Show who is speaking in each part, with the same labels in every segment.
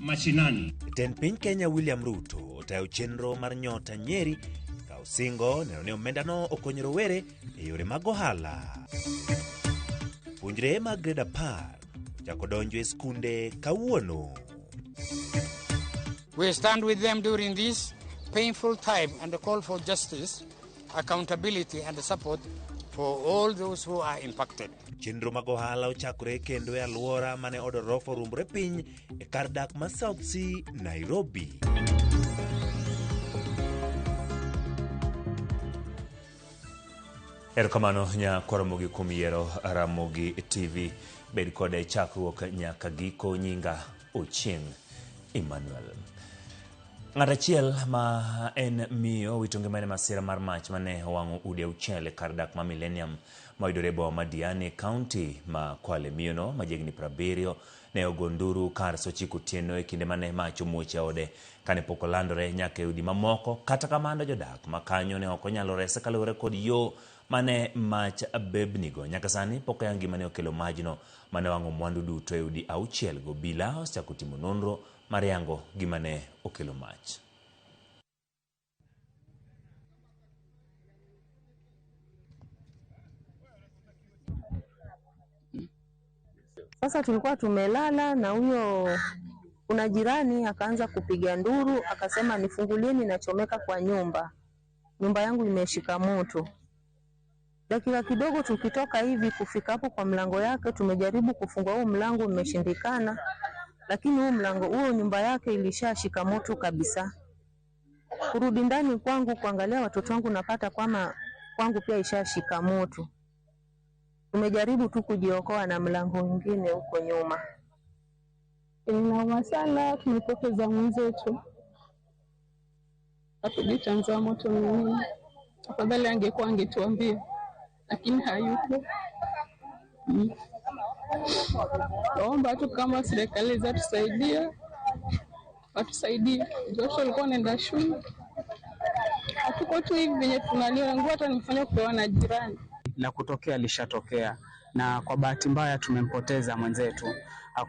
Speaker 1: mashinani.
Speaker 2: Ten piny Kenya William Ruto otayo chenro mar Nyota Nyeri ka osingo neno ni omendano okonyo rowere e yore mag ohala. Puonjre mag grade 10 ochako donjo e skunde kawuono.
Speaker 3: We stand with them during this painful time and the call for justice, accountability and support for all those who are impacted.
Speaker 2: Chenro mag ohala ochakore kendo e alwora mane odorofo orumbore piny e kar dak ma South Sea, Nairobi. Erokamano Nyakoromogi kuom yiero Ramogi TV. Bed kode chakruok nyaka giko. Nyinga Ochieng' Emmanuel. Ng'at achiel ma en miyo wito ngimane masira mar mach mane owang'o udi auchiel e kar dak ma Millennium mayudore e boma ma Diani County ma Kwale. Miyono majiegni 70 ne ogonduru kar sochiko otieno e kinde mane mach omuoch e ode kane pok olandore nyaka e udi mamoko. Kata kamano jodak ma kanyo ne ok onyalo rese kaluwore kod yo mane mach bebnigo. Nyaka sani pok oyangi gimane okelo majno mane wang'o mwandu duto e udi auchiel go. Obila osechako timo nonro mar yango gimane okelo mach.
Speaker 4: Sasa tulikuwa tumelala na huyo kuna jirani akaanza kupiga nduru, akasema nifungulieni nachomeka kwa nyumba. Nyumba yangu imeshika moto. Dakika kidogo tukitoka hivi kufika hapo kwa mlango yake, tumejaribu kufungua huo mlango, umeshindikana. Lakini huo mlango huo nyumba yake ilishashika moto kabisa. Kurudi ndani kwangu kuangalia watoto wangu napata kwamba kwangu pia ishashika moto. Tumejaribu tu kujiokoa na mlango mwingine huko nyuma.
Speaker 5: Inauma sana, tumepoteza mwenzetu. Hatujitanza moto nini. Afadhali angekuwa angetuambia, lakini hayupo. Naomba tu kama serikali zatusaidia, watusaidie. Watoto walikuwa wanaenda shule. Hatuko tu hivi venye tunaliona, nguo hata nimefanya kupewa na jirani.
Speaker 6: La kutokea lishatokea na kwa bahati mbaya tumempoteza mwenzetu.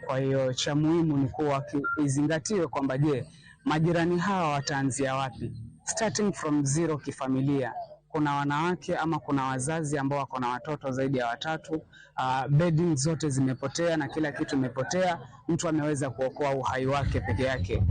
Speaker 6: Kwa hiyo cha muhimu ni kuwa izingatiwe kwamba je, majirani hawa wataanzia wapi? Starting from zero kifamilia. Kuna wanawake ama kuna wazazi ambao wako na watoto zaidi ya 3. Bedding zote zimepotea na kila kitu imepotea. Mtu ameweza kuokoa uhai wake peke yake.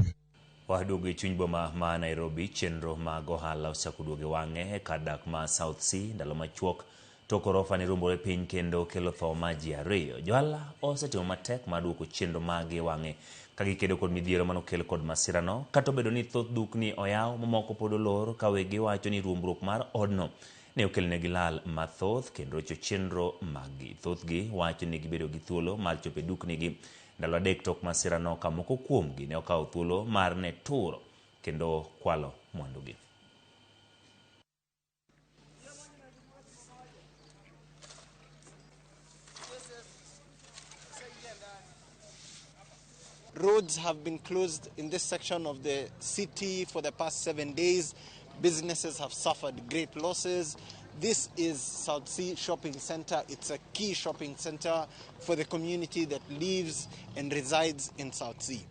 Speaker 2: Wadugu chuny boma ma Nairobi chenro mag ohala osakuduoge wang'e e kar dak ma South Sea ndalo machuok tok orofa ni rumbore piny kendo kelo tho ma ji 2. Johala osetimo matek mar duoko chenro magi wang'e ka gikedo kod midhiero manokel kod masirano. Kata obedo ni thoth dukni oyaw, mamoko pod olor ka wegi wacho ni rumbruok mar odno ne okelnegi lal mathoth kendo rocho chenro magi. Thothgi wacho ni gibedo gi thuolo mar chopo e duknigi ndalo 3 tok masirano, ka moko kuomgi ne okawo thuolo mar ne turo kendo kwalo mwandugi.
Speaker 7: Roads have been closed in this section of the city for the past 7 days. Businesses have suffered great losses. This is South Sea Shopping Center. It's a key shopping center for the community that lives and resides in South Sea.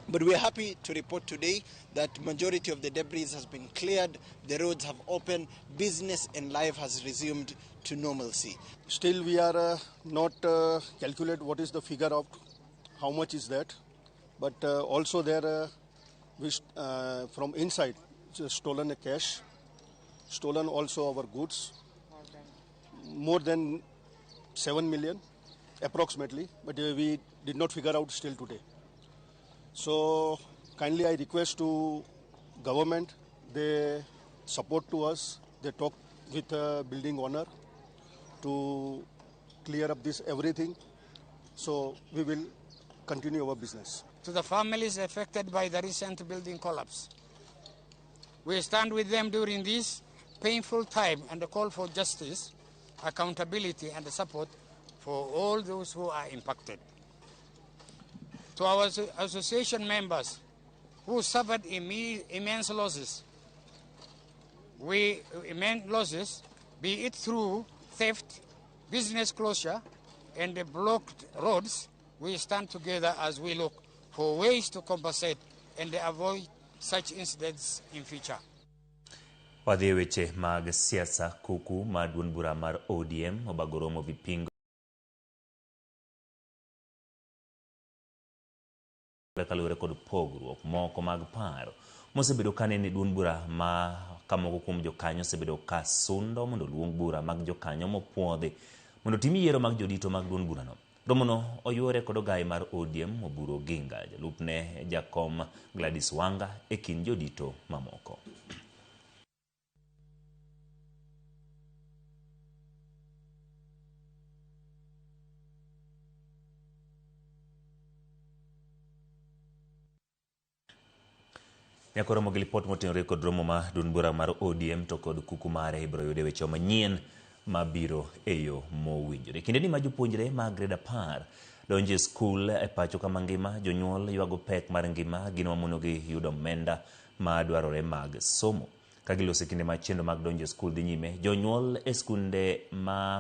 Speaker 7: But we're happy to report today that majority of the debris has been cleared, the roads have opened, business and life has resumed to normalcy.
Speaker 8: Still we are not calculate what is the figure of how much is that, but also there from inside stolen a cash, stolen also our goods, more than 7 million approximately, but we did not figure out still today. So kindly I request to government, they support to us, they talk with building owner to clear up this everything, so we will continue our business.
Speaker 3: To the families affected by the recent building collapse, we stand with them during this painful time and call for justice, accountability and support for all those who are impacted. To our association members who suffered immense losses, be it through theft, business closure, and blocked roads, we stand together as we look for ways to compensate and avoid such incidents in future.
Speaker 2: Wadhi weche mag siasa. Kuku ma duond bura mar ODM obagoromo vipingo kalure kod pogruok moko mag paro mosebedo kane ni duond bura ma kamoko kuom jokanyo osebedo ka sundo mondo luong bura mag jokanyo mopuodhi mondo tim yiero mag jodito mag duond burano. Romono oyuore kod ogai mar ODM Oburu Oginga, jalupne jakom Gladys Wanga e kind jodito mamoko. Nyakoromo gi lipot motenore kod romo ma duond bura mar ODM to kod kuku mare ibiro yude weche manyien mabiro e yo mowinjore. Kinde ni ma jopuonjre mag grade 10 donje skul e pacho kama ngima, jonyuol ywago pek mar ngima gino mamonogi yudo omenda ma dwarore mag somo. Kagilose kinde machendo mag donje skul dhi nyime, jonyuol e skunde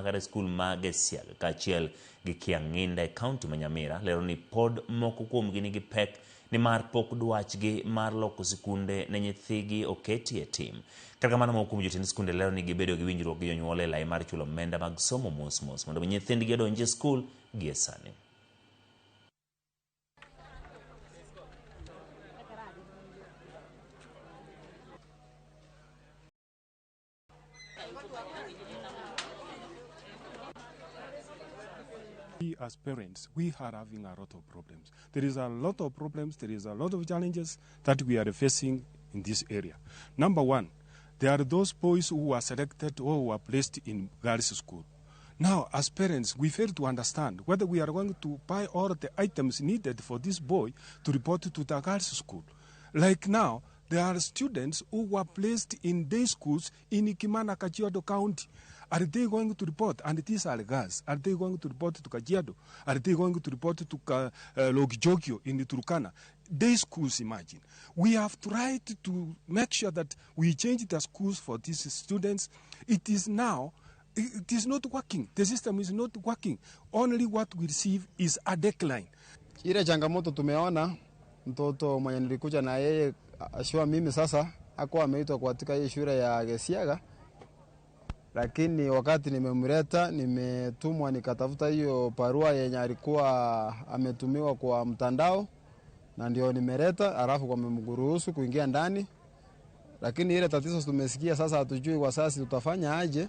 Speaker 2: kata skul mag Siaga kaachiel gi Kiang'inda e kaunti ma Nyamira lero ni pod moko kuomgi nigi pek ni mar pok dwachgi mar loko sikunde ne nyithigi oketi e tim. Kata kamano moko kuom jotend skunde lero ni gibedo gi winjruok gi jonyuol e lai mar chulo omenda mag somo mos mondo nyithindgi odonje skul gi e sani.
Speaker 1: We as parents, we are having a lot of problems. There is a lot of problems, there is a lot of challenges that we are facing in this area. Number one, there are those boys who are selected or who are placed in girls' school. Now, as parents, we fail to understand whether we are going to buy all the items needed for this boy to report to the girls' school. Like now, there are students who were placed in day schools in Ikimana, Kajiado County. Are they going to report? And these are girls. Are they going to report to Kajiado? Are they going to report to Logijogio in Turkana? Day schools, imagine. We have tried to make sure that we change the schools for these students. It is now, it is not working. The system is not working. Only what we receive is a decline.
Speaker 9: Ile changamoto tumeona mtoto mwenye nilikuja na yeye ashua mimi sasa hakuwa ameitwa katika hii shule ya Gesiaga, lakini wakati nimemleta nimetumwa nikatafuta hiyo barua yenye alikuwa ametumiwa kwa mtandao na ndio nimeleta, alafu kwa mmemruhusu kuingia ndani. Lakini ile tatizo tumesikia sasa, hatujui kwa sasa tutafanya aje.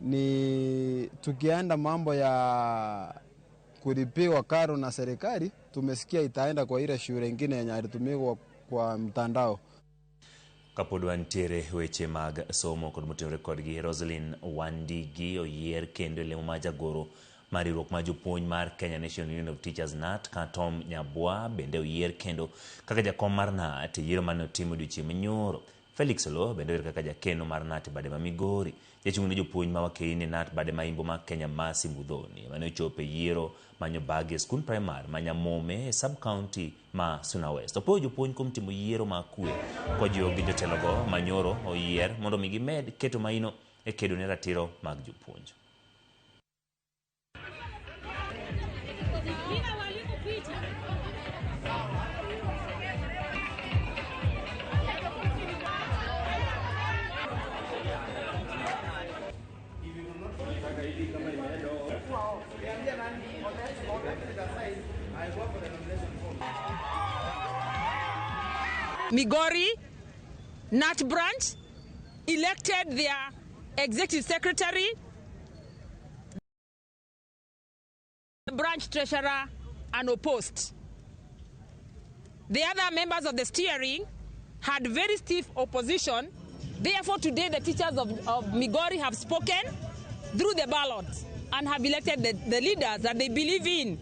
Speaker 9: Ni tukienda mambo ya kulipiwa karo na serikali, tumesikia itaenda kwa ile shule nyingine yenye alitumiwa kwa mtandao.
Speaker 2: Kapodwa ntiere weche mag somo kod motenore kodgi. Rosalyn Wandigi oyier kendo lemo ma jagoro mar riwruok mar jopuonj mar Kenya National Union of Teachers NAT ka Tom Nyabwa bende oyier kendo kaka jakom mar NAT yiero mane otimo odiochieng' manyoro. Felix Olo bende oyier kaka jakeno mar NAT bade ma Migori. Jachung' ne jopuonj ma wakeini NAT bade ma Imbo ma Kenya Masi Mudhoni mane ochopo e yiero manyo bagi e skul primar ma Nyamome e sub county ma Suna West. Opoyo jopuonj kuom timo yiero ma kwe kojiwo gi jotelogo manyoro oyier mondo mi gimed keto maino e kedo ne ratiro mag jopuonj.
Speaker 10: Migori NAT branch elected their executive secretary, the branch treasurer unopposed. The other members of the steering had very stiff opposition. Therefore, today the teachers of Migori have spoken through the ballot and have elected the leaders that they believe in,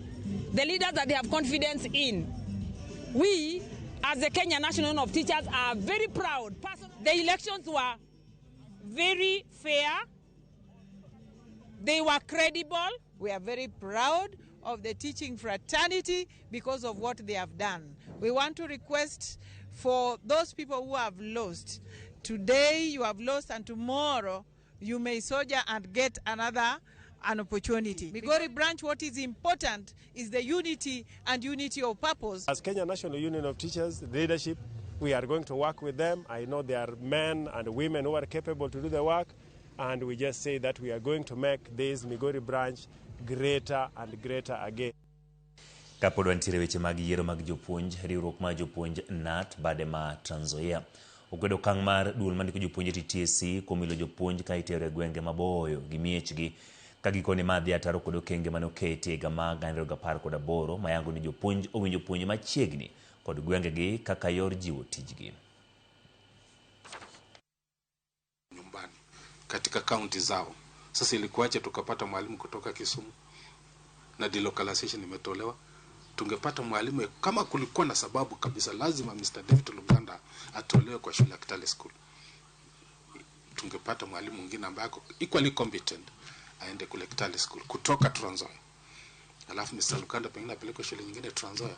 Speaker 10: the leaders that they have confidence in. We, as the Kenya National Union of Teachers, are very proud. The elections were very fair. They were credible.
Speaker 11: We are very proud of the teaching fraternity because of what they have done. We want to request for those people who have lost. Today you have lost and tomorrow you may soldier and get another an opportunity. Migori branch, what is important is the unity and unity of purpose.
Speaker 12: As Kenya National Union of Teachers leadership, we are going to work with them. I know there are men and women who are capable to do the work, and we just say that we are going to make this Migori branch greater and greater again.
Speaker 2: Kapod wantiere weche mag yiero mag jopuonj, riwruok mar jopuonj NAT bade ma Trans Nzoia okwedo okang' mar duol mandiko jopuonj TSC kuom ilo jopuonj ka itero e gwenge maboyo gi miechgi ka gikone madhi ataro kod okenge mane oketi e higa mag 2018 mayango ni jopuonj owinjo puonj machiegni kod gwengegi kaka yor jiwo tijgi.
Speaker 13: Nyumbani katika kaunti zao. Sasa ilikuwaje tukapata mwalimu kutoka Kisumu na delocalization imetolewa? Tungepata mwalimu kama kulikuwa na sababu kabisa lazima Mr. David Luganda atolewe kwa shule ya Kitale School. Tungepata mwalimu mwingine ambaye equally competent aende kule Kitale School kutoka Trans Nzoia. Alafu Mr. Luganda pengine apeleke shule nyingine Trans Nzoia.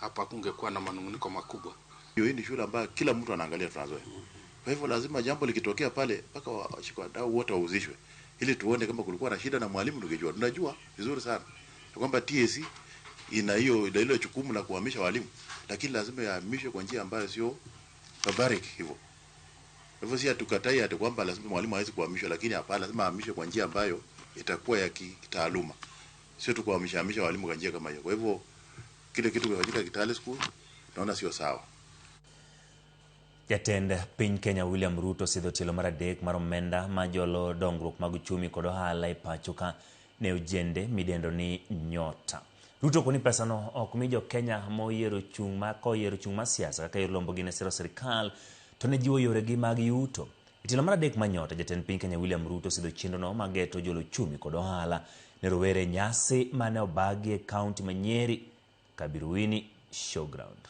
Speaker 13: Hapa kungekuwa na manunguniko makubwa.
Speaker 14: Hiyo ni shule ambayo kila mtu anaangalia Trans Nzoia. Kwa hivyo lazima jambo likitokea pale mpaka washikadau wote wahusishwe ili tuone kama kulikuwa na shida na mwalimu tungejua. Tunajua vizuri sana kwamba TSC ina ile jukumu la kuhamisha walimu, lakini lazima yahamishwe kwa njia ambayo sio barbaric hivyo. Hivyo si atukatai ati kwamba lazima mwalimu hawezi kuhamishwa, lakini hapana, lazima ahamishwe kwa njia ambayo itakuwa ya kitaaluma. Sio tu kuhamisha walimu kwa njia kama hiyo. Kwa hivyo kile kitu kinafanyika Kitale School naona sio sawa.
Speaker 2: Jatend piny Kenya William Ruto sidho tielo mar adek mar omenda majolo dongruok mag uchumi kod ohala e pacho ka ne ojende midendo ni Nyota. Ruto koni pesa no ok mi jo Kenya moyiero chung' ma siasa kaka yor lombo gine sero sirikal to ne jiwo yore gi mag yuto. E tielo mar adek ma Nyota, jatend piny Kenya William Ruto sidho chenro no mageto jolo uchumi kod ohala ne rowere nyasi mane obagi e kaunti ma Nyeri, Kabiruini Showground.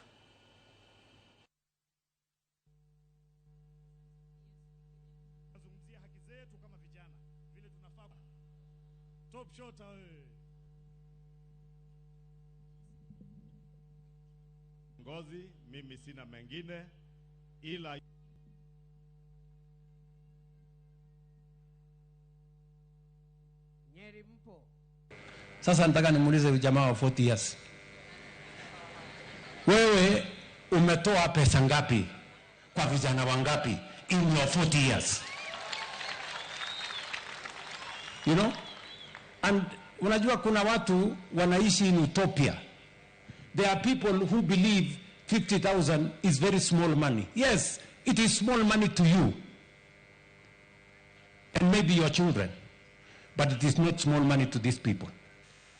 Speaker 15: Ngozi, mimi sina mengine ila
Speaker 16: Nyeri mpo. Sasa nataka nimuulize jamaa wa 40 years. Wewe umetoa pesa ngapi kwa vijana wangapi in your 40 years? You know? And unajua kuna watu wanaishi in utopia. There are people who believe 50,000 is very small money. Yes, it is small money to you and maybe your children, but it is not small money to these people.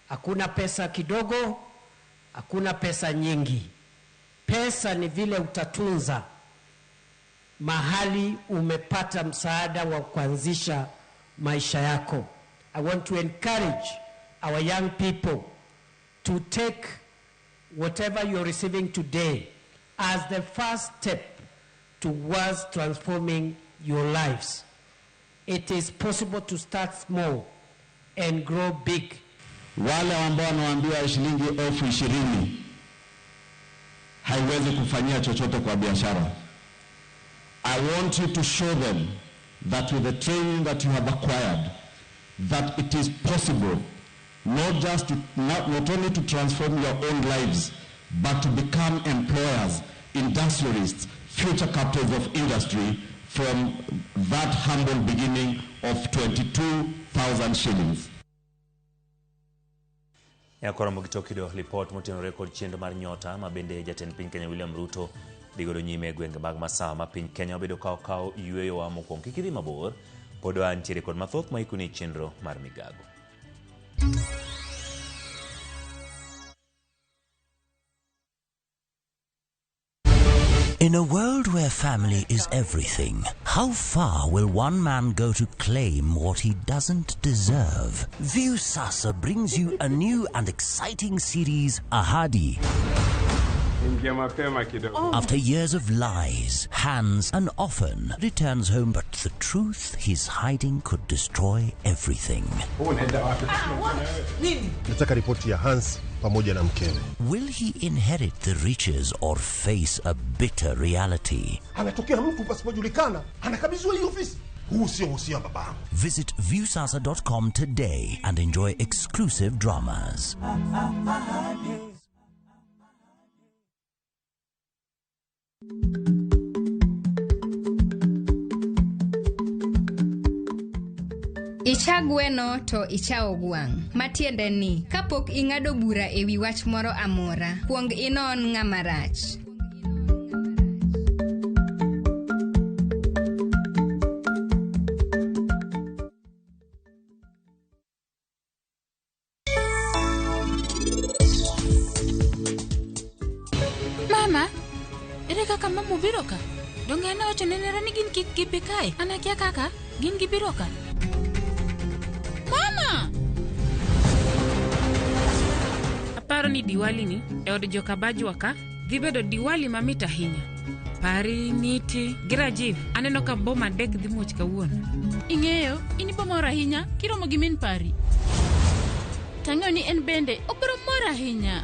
Speaker 17: Hakuna pesa kidogo, hakuna pesa nyingi. Pesa ni vile utatunza mahali umepata msaada wa kuanzisha maisha yako. I want to encourage our young people to take whatever you're receiving today as the first step towards transforming your lives. It is possible to start small and grow big.
Speaker 18: Wale ambao wanawaambia shilingi 20,000 haiwezi kufanyia chochote kwa biashara. I want you to show them that with the training that you have acquired, that it is possible not only to transform your own lives, but to become employers, industrialists, future captains of industry from that humble beginning of 22,000 shillings.
Speaker 2: Yakora mokitokido report motino record chendo mar Nyota mabende jatend piny Kenya William Ruto digodo nyime gwenge mag Masawa ma piny Kenya obedo kao yueyo wa mokwongo kikidhi mabor pod antiere kod mathoth ma ikuni chenro mar migago.
Speaker 19: In a world where family is everything, how far will one man go to claim what he doesn't deserve? Viusasa brings you a new and exciting series, Ahadi. After years of lies, Hans, and often returns home, but the truth he's hiding could destroy everything.
Speaker 20: Nataka ripoti ya Hans pamoja na mkewe.
Speaker 19: Will he inherit the riches or face a bitter reality?
Speaker 20: Anatokea mtu pasipojulikana, anakabidhiwa hii ofisi. Huu sio uhusia babangu.
Speaker 19: Visit viewsasa.com today and enjoy exclusive dramas.
Speaker 21: Icha gweno to icha ogwang'. Matiende ni, kapok ing'ado bura ewi wach moro amora, kuong inon ng'ama rach.
Speaker 22: Mama, ere kaka mamu biro ka? Dong'e ocho nenera ni gin kik gibi kae. Anakia kaka gin gibiro ka. Mama!
Speaker 10: Aparo ni Diwali ni e od joka Bajwa ka dhi bedo Diwali mamit ahinya. Pari, Niti, gi Rajiv aneno ka boma dek dhi muoch kawuono.
Speaker 22: Ing'eyo, in bomor ahinya kiromo gi min Pari. Tang'eyo ni en bende obiro mor ahinya.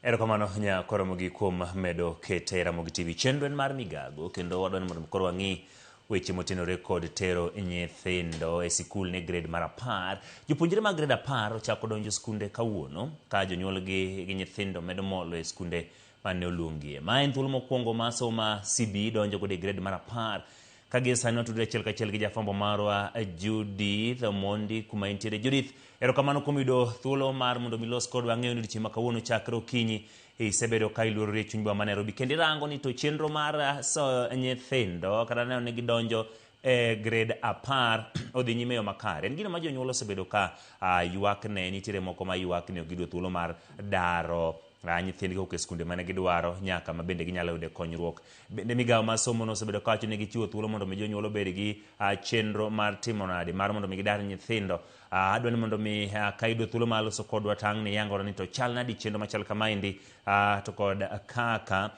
Speaker 2: Erokamano nya koromogi kuom medo kete Ramogi TV chenro mar migago kendo wadwani mondo koro wang'i weche motenore kod tero nyithindo e sikul ne grade mar 10. Jopuonjre mag grade 10 ochako donjo skunde kawuono ka jonyuol gi nyithindo medo molo e skunde mane oluongie. Ma en thuolo mokwongo ma soma CB donjo kod e grade mar 10. Kagi sani watudre achiel kachiel gi jafwambo marwa Judith Omondi kuma entiere. Judith, erokamano kuom yudo thuolo mar mondo milos kod wang'eyo ni odiochieng' ma kawuono chakre okinyi isebedo ka iluorore e chuny boma ma Nairobi. Kendo irango ni to chenro mar nyithindo kata neno ni gidonjo e grade 10 odhi nyime yo makare. En gino ma jonyuol osebedo ka ywak ne, nitiere moko ma ywak ne gido thuolo mar daro nyithindgi kowuok e skunde mane gidwaro nyaka ma bende ginyalo yude konyruok. Bende migawo mar somo osebedo ka wacho ni gichiwo thuolo mondo mi jonyuol obed gi chenro mar timo nade mar mondo mi gidar nyithindo. Adwa ni mondo mi ka yudo thuolo mar loso kodwa tang' ni yangora ni to chal nadi chenro machal kamaendi to kod kaka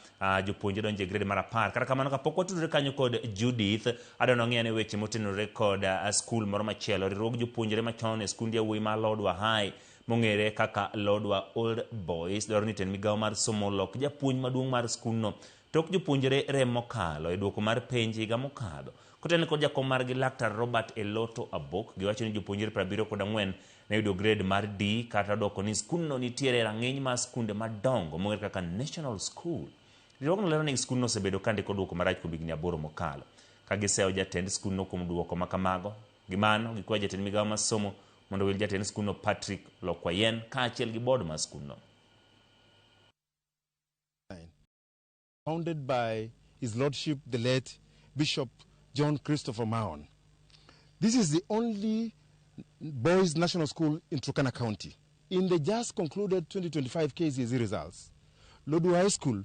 Speaker 2: jopuonjre donjo e grade mar 10. Kata kamano kapok watudore kanyo kod Judith, adwa ni wang'e ane weche motenore kod skul moro machielo. Riwruog jopuonjre machon e skund yawuoyi mar Lodwar High mong'ere kaka Lodwar Old Boys dwaro ni ten migawo mar somo lok japuonj maduong' mar skulno tok jopuonjre rem mokalo e duoko mar penj higa mokadho. Koten kod jakom margi Laktar Robert Eloto Abok giwacho ni jopuonjre 74 ne yudo grade mar D kata doko ni skulno nitiere rang'iny mar skunde madongo mong'ere kaka National School. Riwruogno lero ni skulno osebedo ka ndiko duoko marach kuom higni 8 mokalo. Ka gisewo jatend skulno kuom duoko makamago, gimano gikwayo jatend migawo mar somo mondo wil jatend skulno Patrick Lokwayen kaachiel gi board mar skulno.
Speaker 20: Founded by His Lordship the late Bishop John Christopher Mahon. This is the only boys' national school in Turkana County. In the just concluded 2025 KCSE results, Lodwar High School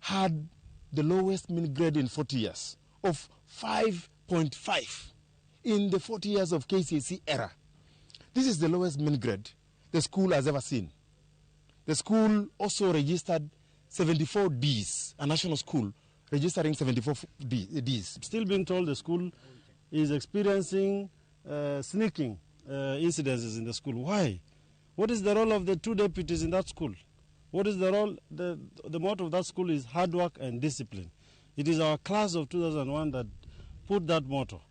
Speaker 20: had the lowest mean grade in 40 years of 5.5 in the 40 years of KCSE era. This is the lowest mean grade the school has ever seen. The school also registered 74 Ds, a national school registering 74 Ds.
Speaker 23: Still being told the school is experiencing sneaking incidences in the school. Why? What is the role of the 2 deputies in that school? What is the role? The motto of that school is hard work and discipline. It is our class of 2001 that put that motto.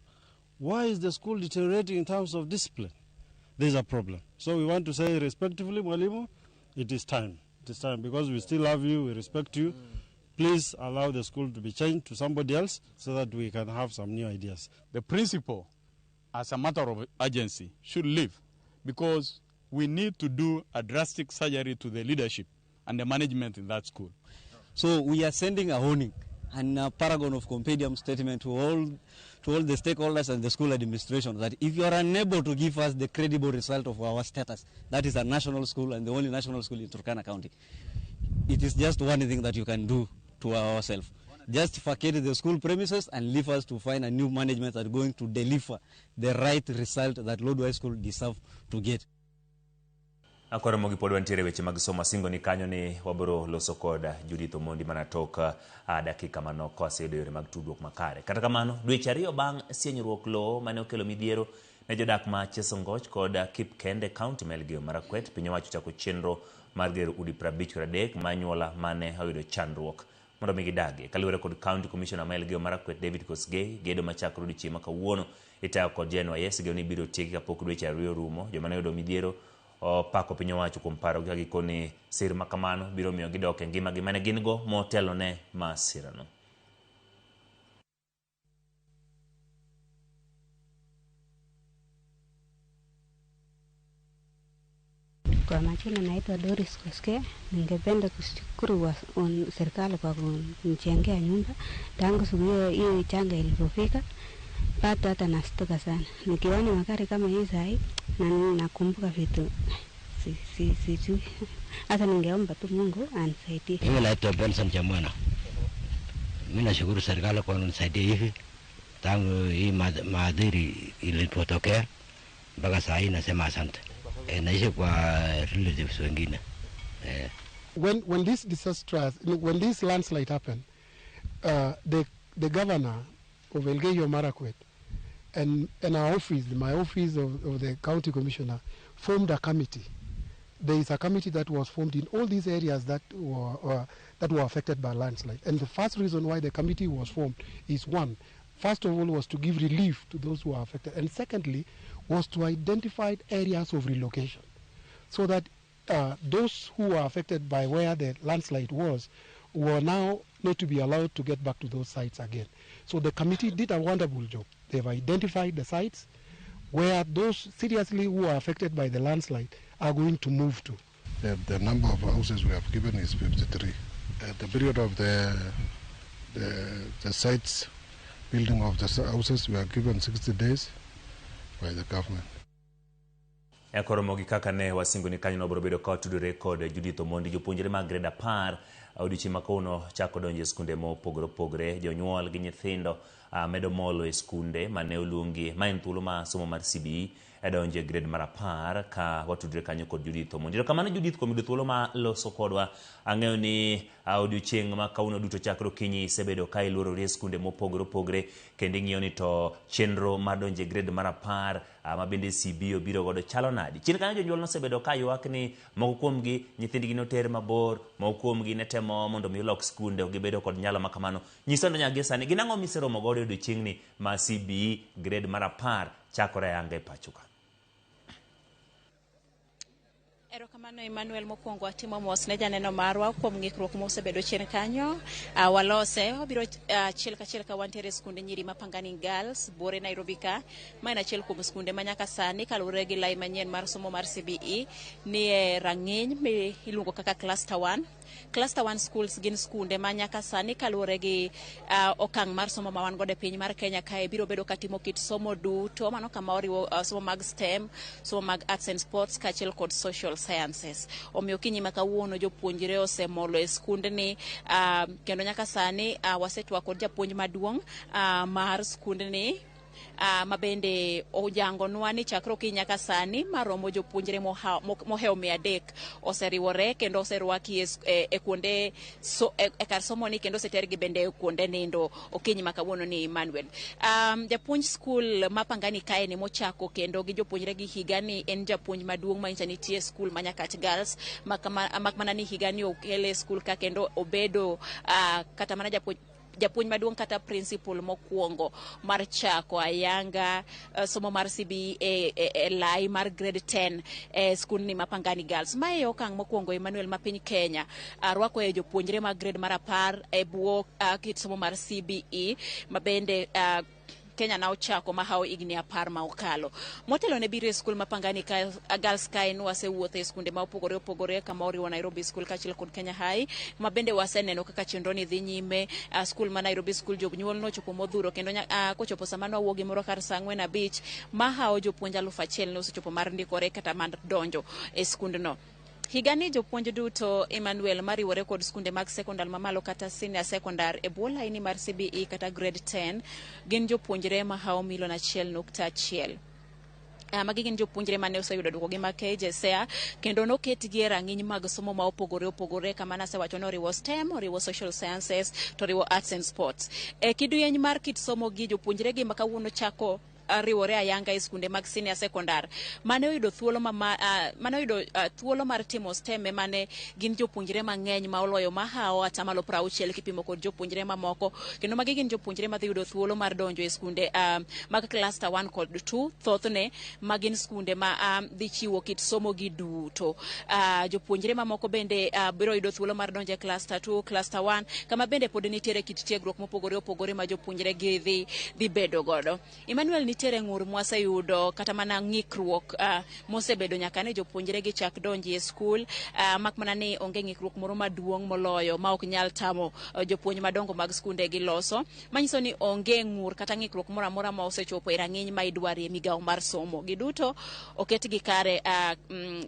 Speaker 23: Why is the school deteriorating in terms of discipline? There's a problem. So we want to say respectively, Mwalimu, it is time. It is time because we still love you, we respect you. Please allow the school to be changed to somebody else so that we can have some new ideas.
Speaker 24: The principal, as a matter of urgency, should leave because we need to do a drastic surgery to the leadership and the management in that school.
Speaker 25: So we are sending a warning and a paragon of compendium statement to all the stakeholders and the school administration that if you are unable to give us the credible result of our status, that is a national school and the only national school in Turkana County, it is just one thing that you can do to ourselves. Just vacate the school premises and leave us to find a new management that is going to deliver the right result that Lodwar High School deserve to get.
Speaker 2: Akora mogi pod wantiere weche mag somo singo ni kanyo ni wabro loso koda Judith Omondi manatoka dakika manoko aseyudo yore mag tudruok makare. Kata kamano dweche ariyo bang' sienyruok lowo mane okelo midhiero ne jodak ma Chesongoch koda Kipkende County ma Elgeyo Marakwet, piny owacho chako chenro mar gero udi 53 manyuola mane oyudo chandruok mondo mi gidagie. Kaluwore kod County Commissioner ma Elgeyo Marakwet David Kosgei, gedo machakore odiechieng' kawuono itayo kod JNYS geno ni biro tieki kapok dweche ariyo rumo. Joma ne oyudo midhiero pako piny owacho kuom paro ka gikoni sir makamano biro miyo gidok e ngimagi mane gin go motelo ne masirano.
Speaker 4: Kwa majina naitwa Doris Koske. Ningependa kushukuru serikali kwa kunijengea nyumba. Tangu siku hiyo changa ilipofika, pato hata nastuka sana. Nikiona magari kama hii sahi na nakumbuka vitu sijui. Hata ningeomba tu Mungu anisaidie.
Speaker 5: Mimi naitwa Benson Chamwana. Mimi nashukuru serikali kwa kunisaidia hivi. Tangu hii maadhiri ilipotokea mpaka saa hii nasema asante. Naishi kwa relatives wengine.
Speaker 6: When this disaster, when this landslide happened, the governor of Elgeyo Marakwet and our office, my office of the county commissioner, formed a committee. There is a committee that was formed in all these areas that were affected by landslide. And the first reason why the committee was formed is one, first of all, was to give relief to those who are affected, and secondly, was to identify areas of relocation, so that those who are affected by where the landslide was were now not to be allowed to get back to those sites again. So the committee did a wonderful job. They've identified the sites where those seriously who are affected by the landslide are going to move to.
Speaker 7: The number of houses we have given is 53. The period of the sites building of the houses, we are given 60 days by the government.
Speaker 2: Ekoromogi kaka ne wasingo ni kanyo nobro bedo ka tudore kod Judith Omondi. Jopuonjre mag grade 10 odiochieng' makauno chako donjo e skunde mopogore opogore. Jonyuol gi nyithindo medo molo e skunde mane oluongi ma en thuolo ma somo mar CBE donjo e grade mar 10 ka watudre kanyo kod Judith Omondi. Kamano Judith, kuom yudo thuolo ma loso kodwa, ang'eyo ni odiochieng' ma kauno duto chakro kinyi isebedo ka iluorori e skunde mopogore opogore kendo ing'iyo ni to chenro mar donjo e grade mar 10 ma bende CBE obiro godo chalo nadi. Chien kanyo jonyuol nosebedo ka ywak ni moko kuomgi nyithindgi noter mabor, moko kuomgi ne temo mondo mi olok skunde ok gibedo kod nyalo makamano. Nyisa ndo nyagi sani gin ang'o miseromo godo odiochieng' ni ma CBE grade mar 10 chakore ayanga e pachoka?
Speaker 8: Erokamano Emmanuel, mokwongo atimo mos ne janeno marwa kuom ng'ikruok mosebedo chien kanyo. Walose obiro achiel kachiel ka wantiere skunde nyiri ma Pangani Girls Bore Nairobi ka. Ma en achiel kuom skunde ma nyaka sani kaluwore gi lai manyien mar somo mar CBE ni e rang'iny mi iluongo kaka cluster 1. Cluster 1 schools gin skunde ma nyaka sani kaluwore gi okang' mar somo ma wan godo e piny mar Kenya kae biro bedo katimo kit somo duto mano kama oriwo somo mag STEM, somo mag arts and sports kaachiel kod social sciences. Omiyo kinyi ma kawuono jopuonjre osemolo e skunde ni kendo nyaka sani wasetwa kod japuonj maduong' mar skunde ni mabende ojangonwa ni chakro ki nyaka sani maromo jopuonjre mohewo 300 oseriwore kendo oserwaki e kuonde e kar somo ni kendo osetergi bende e kuonde nindo okinyi makawuono ni Emmanuel. Japuonj skul ma Pangani kae ni mochako kendo gi jopuonjre gi higani en japuonj maduong' ma nitie skul ma Nyakach Girls makmana ni higani okele skul ka kendo obedo kata mana japuonj maduong' kata principal mokwongo mar chako ayanga somo mar CBE e lai mar grade 10 skul ni ma Pangani Girls. Ma e okang' mokwongo Emmanuel ma piny Kenya rwako e jopuonjre mag grade mar 10 e bwo kit somo mar CBE ma bende Kenya na ochako mahao igni 10 ma okalo. Motelo ne biro e skul ma Pangani Girls kae ni wasewuotho e skunde ma opogore kama oriwo Nairobi School kaachiel kod Kenya High ma bende waseneno kaka chenro ni dhi nyime. Skul ma Nairobi School jonyuol nochopo modhuro kendo kochopo sama no wuogi moro kar saa 4:05 mahao jopuonj 1000 ne osechopo mar ndikore kata mar donjo e skundno. Higani jopuonj duto Emmanuel mariwore kod skunde mag sekondar mamalo kata senior secondary e bwo laini mar CBE kata grade 10 gin jopuonjre mahao 1.1 milion. magi gin jopuonjre mane oseyudo duokogi mag KJSEA kendo noketgi e rang'iny mag somo ma opogore opogore kama nasewacho noriwo STEM, oriwo social sciences, to oriwo arts and sports. Kidieny mar kit somo gi jopuonjre gi makawuono chako riwore ayanga e skunde mag senior secondary mane oyudo thuolo thuolo mar timo STEM mane gin jopuonjre mang'eny ma oloyo mahao atamalo 60 kipimo kod jopuonjre mamoko kendo magi gin jopuonjre ma dhi yudo thuolo mar donjo e skunde mag cluster 1 kod 2 thothne magin skunde ma dhi chiwo kit somo gi duto. Jopuonjre mamoko bende biro yudo thuolo mar donjo e cluster 2, cluster 1 kama bende pod nitiere kit tiegruok mopogore opogore ma jopuonjre gi dhi bedo godo. Emmanuel nitiere ng'ur mwaseyudo kata mana ng'ikruok mosebedo nyaka ne jopuonjre gi chak donji e skul mak mana ni onge ng'ikruok moro maduong' moloyo ma ok nyal tamo jopuonj madongo mag skunde gi loso manyiso ni onge ng'ur kata ng'ikruok moro amora ma osechopo e rang'iny ma idwari e migawo mar somo. Giduto oket gi kare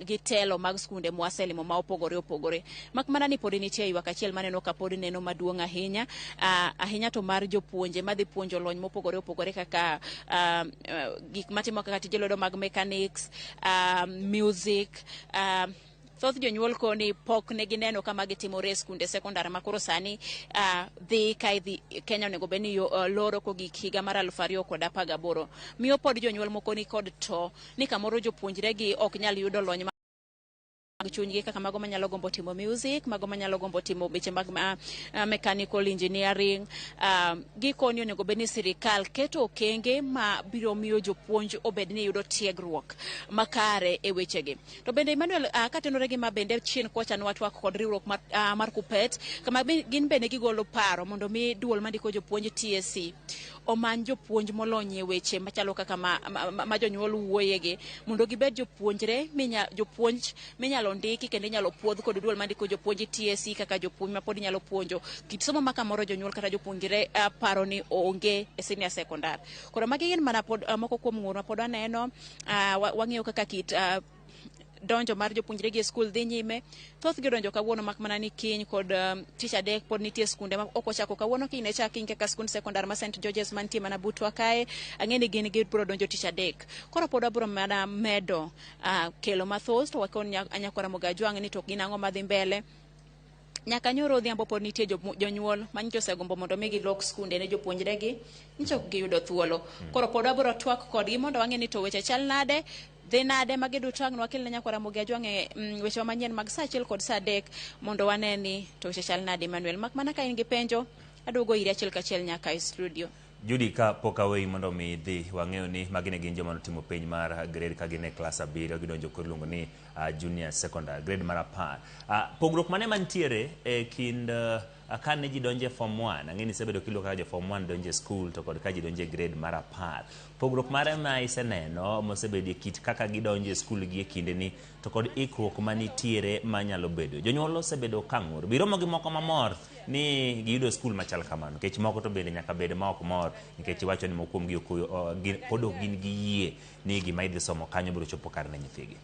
Speaker 8: gi telo mag skunde mwaselimo ma opogore opogore mak mana ni pod nitie ywak achiel maneno ka pod neno maduong' ahinya to mar jopuonje madhi puonjo lony mopogore opogore kaka gik matimo kaka tije lwedo mag mechanics, music, thoth jonyuol koni pok ne gineno kama gitimore e skunde sekondar makoro sani dhi Kenya onego bed ni loro kogik higa mar 2018 miyo pod jonyuol moko ni kod to ni kamoro jopuonjre gi ok nyal yudo lony mag chunygi kaka mago manyalo gombo timo music, mago manyalo gombo timo beche mag mechanical engineering. Gikoni onego bed ni sirikal keto okenge ma biro miyo jopuonj obed ni yudo tiegruok makare e wechegi. To bende Emmanuel katenore gi ma bende chien kocha nwatwak kod riwruok mar KUPPET kama gin bende gigolo paro mondo mi duol mandiko jopuonj TSC omany jopuonj molony e weche machalo kaka ma jonyuol wuoyegi mondo gibed jopuonjre minyalo ndiki kendo inyalo puodh kod duol mandiko jopuonj TSC kaka jopuonj ma pod nyalo puonjo kit somo ma kamoro jonyuol kata jopuonjre paro ni onge e senior secondary. Koro magi gin mana pod moko kuom ng'ur ma pod aneno. Wang'iyo kaka kit donjo mar jopuonjre gi e skul dhi nyime. Thoth gidonjo kawuono mak mana ni kiny kod tich adek pod nitie skunde ma ok ochako kawuono kiny ne chak kiny kaka skund sekondar ma St George's mantie mana butwa kae ang'eni gin biro donjo tich adek. Koro pod abiro mana medo kelo mathoth to wakon anyakora Mogajwang' ni to gin ang'o madhi mbele. Nyaka nyoro odhiambo pod nitie jonyuol manyicho osegombo mondo mi gilok skunde ne jopuonjre gi nyicho giyudo thuolo. Koro pod abiro twak kodgi mondo wang'e ni to weche chal nade dhi nade magi duto ang' wakel ne nyakora Mogajwang' e weche manyien mag saa 1 kod saa 3 mondo waneni to weche chal nade. Emmanuel mak mana ka in gi penjo aduogo iri achiel kachiel nyaka e studio.
Speaker 2: Judy ka poka wei mondo mi dhi wang'eyo ni magine gin joma notimo penj mar grade ka gin e class 7 gidonjo kor luongo ni junior secondary grade mar 10. Pogruok mane mantiere e kind kane ji donje form 1 ang'eni sebedo kilo kaka jo form 1 donje school to kod ka ji donje grade mar 10. Pogruok mare ma iseneno mosebedi kit kaka gidonje school gi e kinde ni to kod ikruok manitiere manyalo bedo. Jonyuol osebedo kang'ur biromo gi moko mamor ni giyudo school machal kamano nikech moko to bende nyaka bed ma ok mor nikech iwacho ni mokuom gi pod ok gin gi yie ni gima idhi somo kanyo biro chopo kar ne nyithigi.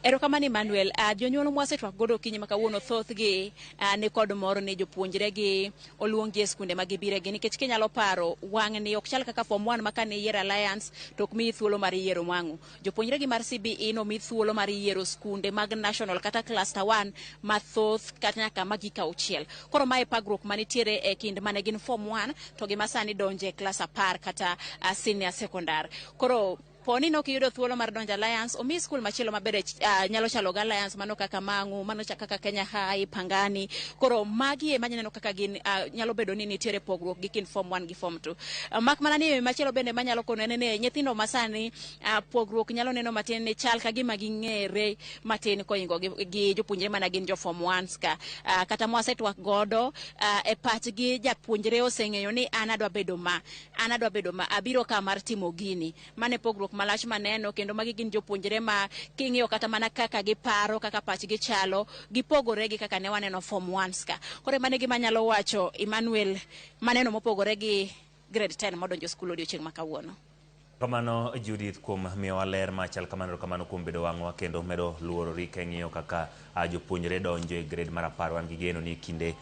Speaker 8: Erokamano Emmanuel, jonyuol mwasetwak godo kinyi makawuono thothgi ni kod moro ni jopuonjre gi oluongi e skunde ma gibire gi nikech kinyalo paro wang' ni ok chal kaka form 1 maka ni yiero alliance to ok mi thuolo mar yiero wang'u. Jopuonjre gi mar CBE no mi thuolo mar yiero skunde mag national kata cluster 1 mathoth kata nyaka magika 6. Koro mae pagruok manitiere e kind mane gin form 1 to gi masani donje class 10 kata senior secondary. Koro poni no kiyudo thuolo mar donjo alliance omi skul machielo mabede nyalo chalo ga alliance mano kaka Mang'u, mano kaka Kenya High, Pangani. Koro magi manyaneno kaka gin nyalo bedo ni nitiere pogruok gi kin form 1 gi form 2. Mak mana ni machielo bende manyalo kono ne nyithindo masani pogruok nyalo neno matin ni chal ka gima ging'ere matin koingo gi jopuonjre mana gin jo form 1 ka kata mwasetwak godo e pachgi japuonjre oseng'eyo ni an adwa bedo ma abiro ka mar timo gini mane pogruok malach maneno kendo magi gin jopuonjre ma king'iyo kata mana kaka giparo kaka pachgi chalo gipogore gi kaka ne waneno form 1 ka. Koro mane gima nyalo wacho Emmanuel maneno mopogore gi grade 10 modonjo skul odiochieng' makawuono.
Speaker 2: Kamano Judith kuom miyowa ler machal kamano kuom bedo wang'wa kendo medo luorori keng'iyo kaka jopuonjre donjo e grade mar 10 wan gi geno ni kinde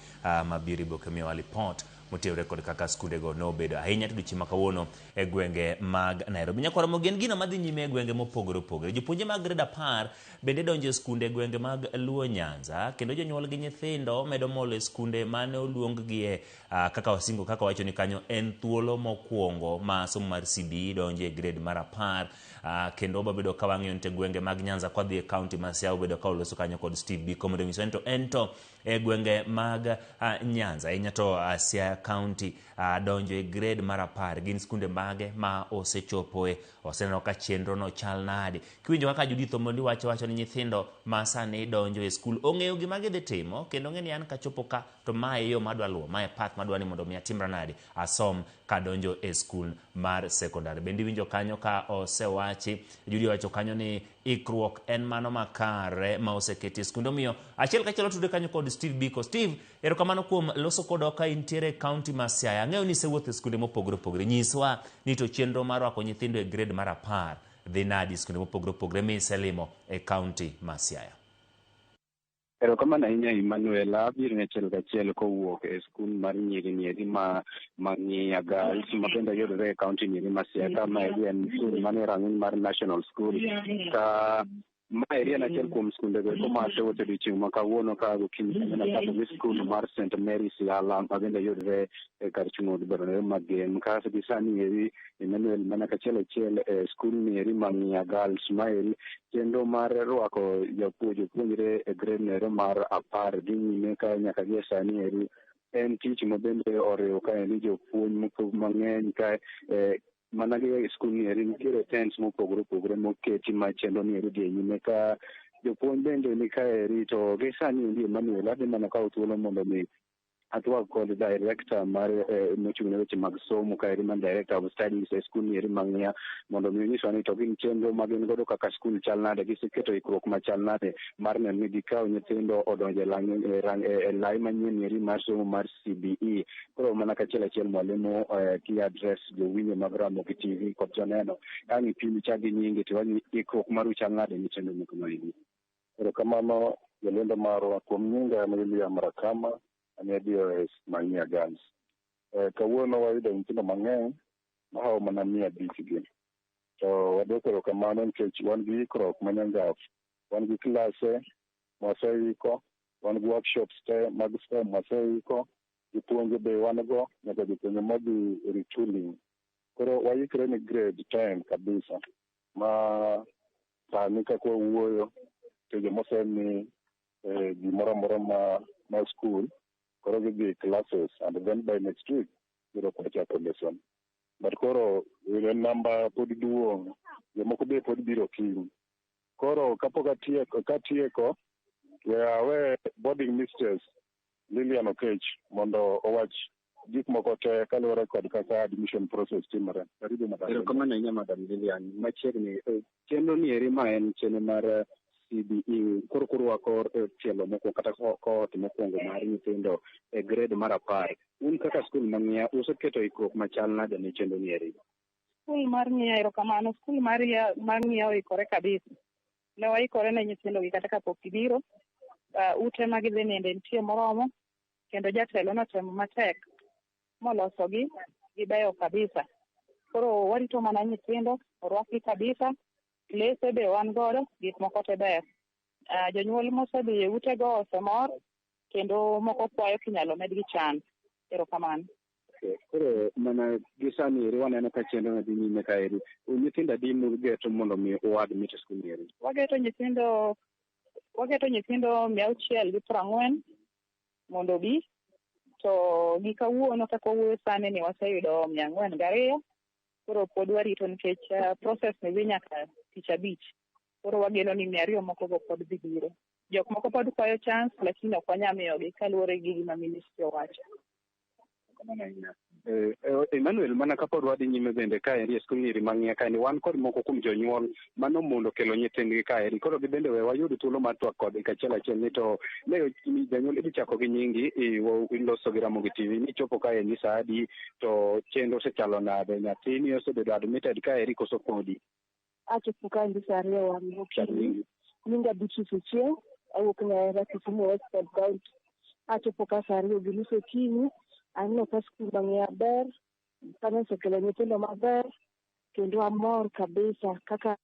Speaker 2: mabiro iboke miyowa lipot motiure kod kaka skundego nobedo ahinya to ma kawuono e gwenge mag Nairobi. Nyakwara mogen gino madhi nyime e gwenge mopogore opogore. Jopuonje mag grade 10 bende donjo e skunde gwenge mag Luo Nyanza, kendo jonyuol gi nyithindo medo mol e skunde mane oluong gie kaka wasingo kaka wacho ni kanyo en thuolo mokwongo ma somo mar CBE donjo e grade mar 10. Kendo babedo ka wang'iyo nte gwenge mag Nyanza kwa dhi e county ma Siaya bedo ka oloso kanyo kod Steve Biko mondo miso ento e gwenge mag Nyanza to Siaya county donjo e grade mar 10 gin skunde mage ma osechopoe oseneno ka chenro no chal nade. Kiwinjo kaka Judith Omondi wacho ni nyithindo ma sani donjo e skul ong'eyo gima gidhi timo kendo ng'eni an kachopo ka to mae yo madwa luwo, mae path madwa ni mondo mi atimra nade asom ka donjo e skul mar secondary. Bende winjo kanyo ka osewachi Judi wacho kanyo ni ikruok en mano makare ma oseketi e skunde. Omiyo achiel kachiel otude kanyo kod Steve Biko. Steve, erokamano kuom loso kodo ka intiere county ma Siaya. Ang'eyo ni sewuotho e skunde mopogore opogore. Nyiswa ni to chenro mar rwako nyithindo e grade mar 10 dhi nadi skunde mopogore opogore miselimo e county ma Siaya.
Speaker 1: Erokamano ahinya Emmanuel, abiro achiel kachiel kowuok e skul mar nyiri ma Ng'iya Girls ma bende yudore e kaunti nyiri ma Siaya. Kama en skul mane rang'iny mar national school ka ma en achiel kuom skunde go ma sewuotho odiochieng' ma kawuono ka gokinyi na pako gi skul mar St Mary's Lala ma bende yudore e kar chung' od bero Magem. Ka gi sani eri Emmanuel mana kachiel e skul nyiri ma Ng'iya Girls ma eri kendo mar rwako jopuonjre e grade nero mar 10 dhi nyime ka nyaka gi sani eri en tich ma bende oriwo ka ni jopuonj mang'eny ka mana gi skul ni eri nitiere tents mopogore opogore moketi ma chenro ni eri dhi nyime ka jopuonj bende ni ka eri to gi sani endi Emmanuel adhi mana kawo thuolo mondo mi atwag kod director mar mochung'ne weche mag somo ka eri man director of studies e skul ni eri ma Ng'iya mondo mi nyiswa ni to gin chenro ma gin godo kaka skul chal nade, giseketo ikruok machal nade mar neno ni gikawo nyithindo odonjo e lai manyien eri mar somo mar CBE. Koro mana kachiel mwalimu ki address jowinjo mag Ramogi TV kod joneno ang' ipimi chagi nyingi to wani ikruok mar uchal nade ni chenro moko maigi.
Speaker 7: Erokamano jalendo marwa kuom nyinga en William Rakama ane DOS ma Ng'iya Girls. Kawuono wayudo nyithindo mang'eny mahawo mana 500 gi. To wadwoko erokamano nikech wan gi ikruok manyangafu. Wan gi klase moseiko, wan gi workshops te mag STEM moseiko, jopuonje be wan go nyaka jopuonje modhi retooling. Koro waikre ni grade 10 kabisa ma sani kaka wawuoyo to jomosemi gimoro amora ma school koro gidhi classes and then by next week biro kwachako lesson. But koro namba pod duong', jomoko be pod biro kiny. Koro kapok atieko we awe boarding mistress Lilian Okech mondo owach gik moko te kaluwore kod kaka admission process timore.
Speaker 1: Erokamano ahinya Madam Lilian. Machiegni chenro ni eri ma en chenro mar CBE koro rwako tielo moko kata kohot mokwongo mar nyithindo e grade mar 10. Un kaka skul ma Ng'iya useketo ikruok machal nade ne chenro ni eri?
Speaker 3: Skul mar Ng'iya erokamano, skul mar Ng'iya oikore kabisa. Ne waikore ne nyithindo gi kata kapok gibiro. Ute ma gidhi nende nitie moromo kendo jatelo notemo matek molosogi gibeyo kabisa. Koro warito mana nyithindo orwaki kabisa. Lese be wan godo, gik moko te ber. Jonyuol mosedhi e utego osemor kendo moko kwayo kinyalo medgi chan. Erokamano.
Speaker 1: Koro mana gisani eri waneno ka chenro dhi nyime ka eri. Nyithindo adi mugeto mondo mi uadmit e skul eri?
Speaker 3: Wageto nyithindo 640 mondo bi, to gi kawuono kaka wuoyo sani ni waseyudo 402. Koro pod warito nikech process ni dhi nyaka tich abich. Koro wageno ni 200 moko go pod dhi biro. Jok moko pod kwayo chance lakini ok wanyalo miyogi kaluwore gi gima ministry owacho.
Speaker 1: Emmanuel, mana kapod wadhi nyime bende ka eri e skul ni ma Ng'iya ka ni wan kod moko kuom jonyuol mano mondo kelo nyithindgi ka eri. Koro bende we wayud thuolo mar twak kod kachiel ni to ne jonyuol idhi chako gi nyingi iloso gi Ramogi TV ni chopo ka eri sa adi to chenro osechalo nade, nyathini osebedo admitted ka eri koso podi?
Speaker 9: Achopo ka ndi sa 2 wan gokinyi. Nyinga Beatrice Ochieng awuok Nyahera Kisumu West County. Achopo ka sa 2 gi nus okinyi Aneno ka skul mang'eyo ber, kanyo osekelo nyithindo maber, kendo amor kabisa kaka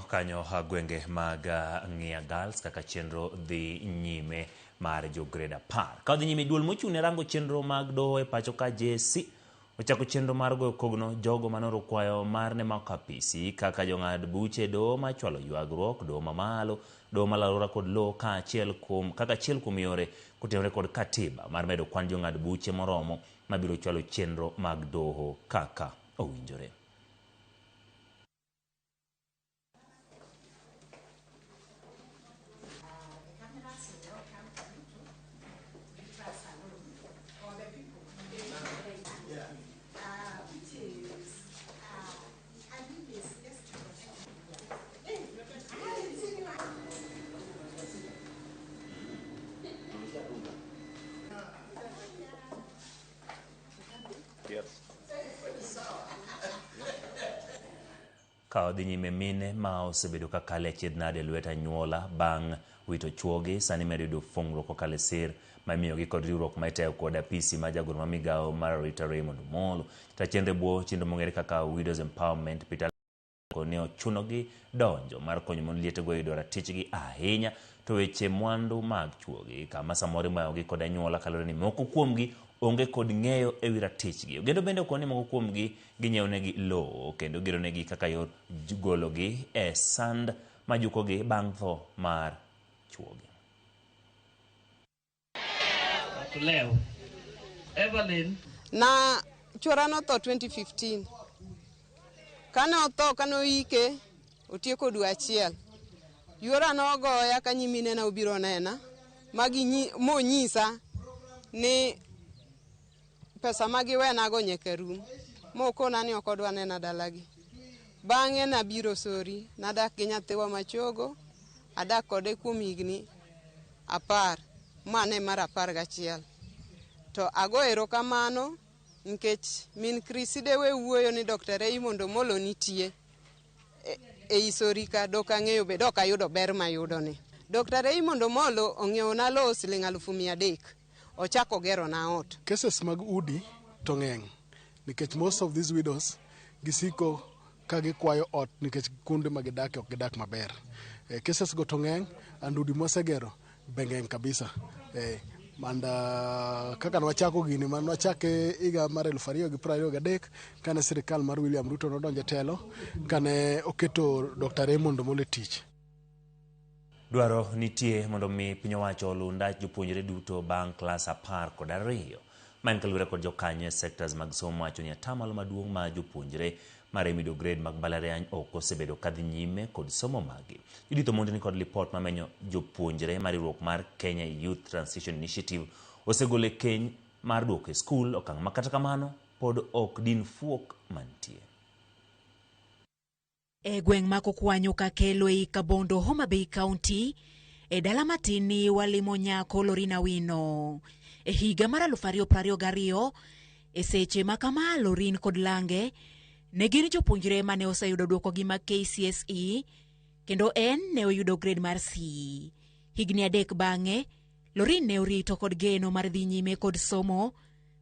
Speaker 2: kanyo gwenge mag Ng'ia Girls kaka chenro dhi nyime mar jo grade 10. Ka dhi nyime duol mochung' ne rango chenro mag doho e pacho ka JSC ochako chenro mar goyo kogno jogo manoro kwayo mar ne makapisi kaka jong'ad buche doho machwalo ywagruok, doho mamalo, doho malarura kod lo ka achiel kuom yore kotenore kod katiba mar medo kwan jong'ad buche moromo mabiro chwalo chenro mag doho kaka owinjore. Ka odhi nyime mine ma osebedo ka kale achiedh nade lwet anyuola bang' wito chuogi sani medo yudo fungruok kokalo sir mamiyogi kod riwruok ma itayo kod apisi ma jagoro ma migawo mar arita Raymond Omolo ta chenre bwo chenro mong'ere kaka Widows Empowerment. Peter ne ochunogi donjo mar konyo mon lietego yudo ratichgi ahinya to weche mwandu mag chuogi kama samoro imayogi kod anyuola kalore ni moko kuomgi onge kod ng'eyo ewi ratichgi. Ogendo bende okoni moko kuomgi ginyiewnegi lowo kendo gironegi kaka yor gologi e sand majukogi bang' tho mar chuogi.
Speaker 11: Leo Evelyn
Speaker 12: na chora no tho 2015 kane otho kane oike otieko dwe achiel yuora no goya ka nyimine na obiro nena monyisa ni pesa magiwena go nyaka rum mokona ni ok odwa nena dalagi. Bang'e nabiro sori nadak gi nyathiwa machogo adak kode kuom higni 10 mane mar 11 to ago erokamano nikech min Kriside we wuoyo ni Dr. Raymond Omolo nitie e isorika dok ang'eyo be dok ayudo ber mayudo ni. Dr. Raymond Omolo ong'iewo na lo siling 300,000 ochako gero na ot.
Speaker 6: Cases mag udi to ng'eny nikech most of these widows gisiko ka gikwayo ot nikech kunde magidake ok gidak maber. Cases go to ng'eny and udi mosegero be ng'eny kabisa. Manda kaka nwachako gini man nwachake higa mar 2023 kane sirikal mar William Ruto nodonje telo kane oketo Dr. Raymond Omolo tich.
Speaker 2: Dwaro nitie mondo mi piny owacho olunda jopuonjre duto bang' klas 12 man kalure kod jokanyo e sectors mag somo wacho ni atamalo maduong' ma jopuonjre mar middle grade mag mbalariany ok osebedo kadhi nyime kod somo magi. Judith Omondi ni kod lipot mamenyo jopuonjre mar riwruok mar Kenya Youth Transition Initiative osegolo keny mar duoko e skul okang' makata kamano pod ok din fuok mantie.
Speaker 13: E gweng' ma Kokwanyo ka kelo e Kabondo, Homa Bay County, e dala matini walimo nyako Lorina Wino. E higa mar 2022, e seche ma kama Lorin kod Lange, ne gin jopuonjre mane oseyudo duoko gi mag KCSE, kendo en ne oyudo grade mar C. Higni 3 bang'e, Lorin ne orito kod geno mar dhi nyime kod somo,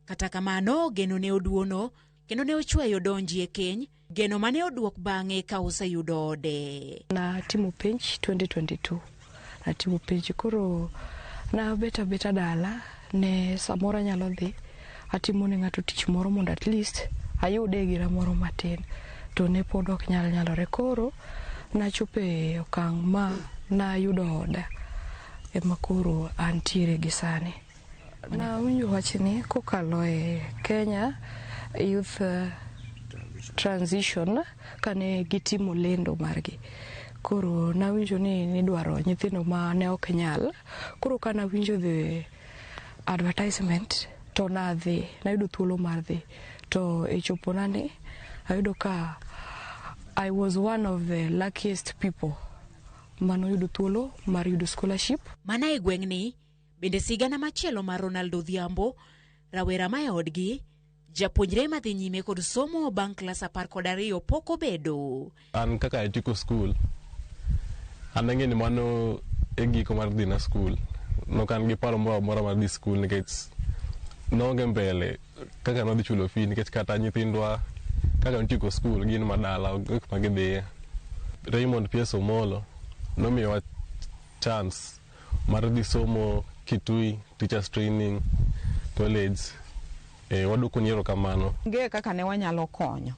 Speaker 13: kata kamano geno ne oduono, kendo ne ochweyo donji e keny, geno mane oduok bang'e ka oseyudo ode.
Speaker 14: Na timo penj 2022. Na timo penj koro na beta dala ne samora nyalo dhi atimo ne ng'ato tich moro mondo at least ayude gira moro matin to ne pod ok nyalore koro na chope okang' ma na yudo oda ema koro antiere gi sani. Na winjo wachni kokalo e Kenya Youth Transition kane gitimo lendo margi. Koro na winjo ni dwaro nyithindo ma ne ok nyal. Koro kana winjo the advertisement to na dhi na yudo thuolo mar dhi to e chopona ni ayudo ka I was one of the luckiest people mano yudo thuolo mar yudo scholarship.
Speaker 13: Mana e gweng'ni bende sigana machielo mar Ronaldo Odhiambo rawera ma odgi japuonjre madhi nyime kod somo bang' klas 12 pok obedo.
Speaker 15: An kaka atieko skul an ang'e ni mano e giko mar dhi na skul nokan gi paro moro mar dhi skul nikech nonge mbele kaka nodhi chulo fee nikech kata nyithindwa kaka ntieko skul gin madala gik magidhiye. Raymond P.S. Omolo nomiyowa chance mar dhi somo Kitui Teachers Training College. Waduoko ni erokamano.
Speaker 16: Nge kaka ne wanyalo konyo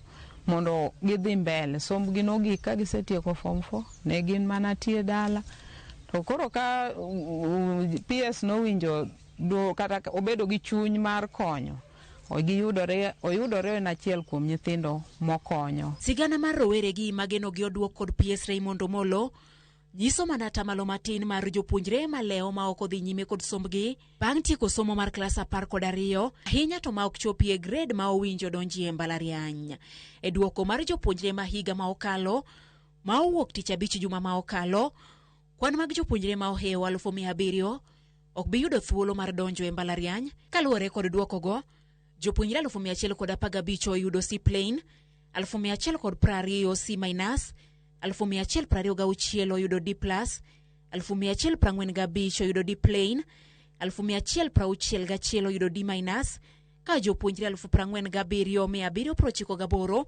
Speaker 16: mondo gidhi mbele sombgi nogik ka gisetieko form 4 ne gin mana tie dala. To koro ka PS nowinjo kata obedo gi chuny mar konyo, oyudore na achiel kuom nyithindo mokonyo.
Speaker 13: Sigana mar roweregi mageno gi oduok kod PS Raymond Omolo nyiso mana tamalo matin mar jopuonjre maleo ma ok odhi nyime kod sombgi bang' tieko somo mar klas 12 ahinya to ma ok chopie grade ma owinjo donjie mbalariany. E duoko mar jopuonjre ma higa ma okalo ma owuok tich abich juma ma okalo, kwan mag jopuonjre ma ohewo 700 ok bi yudo thuolo mar donjo e mbalariany. Kaluwore kod duokogo, jopuonjre 115 oyudo C plain, 120 C minus, 126 oyudo D+, 145 oyudo D plain, 161 oyudo D minus, ka jopuonjre 47,798